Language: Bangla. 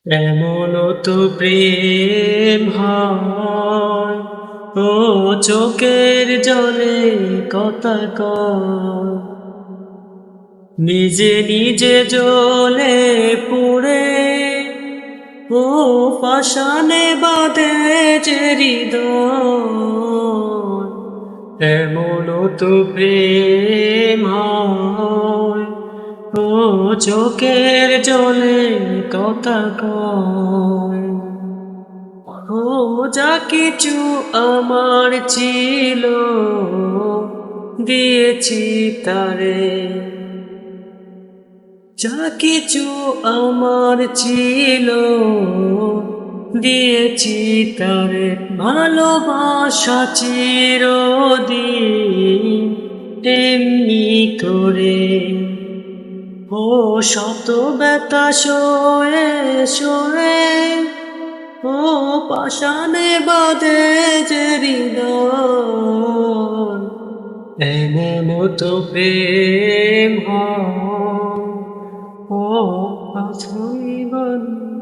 এমন তো প্রেম হয়, ও চোখের জলে কথা কয়, নিজে নিজে জ্বলে পুড়ে, ও পাষাণে বাঁধে যে হৃদয়। এমন তো প্রেম হয়, ও চোখের জলে কথা কয়, ও যা কিছু আমার ছিল দিয়েছি তারে, যা কিছু আমার ছিল দিয়েছি তারে, ভালোবাসা চিরদিন তেমনি করে, ও শত ব্যথা সয়ে সয়ে, ও পাষাণে বাঁধে যে হৃদয়। এমন তো প্রেম হয়, ও আছই বন্ধু।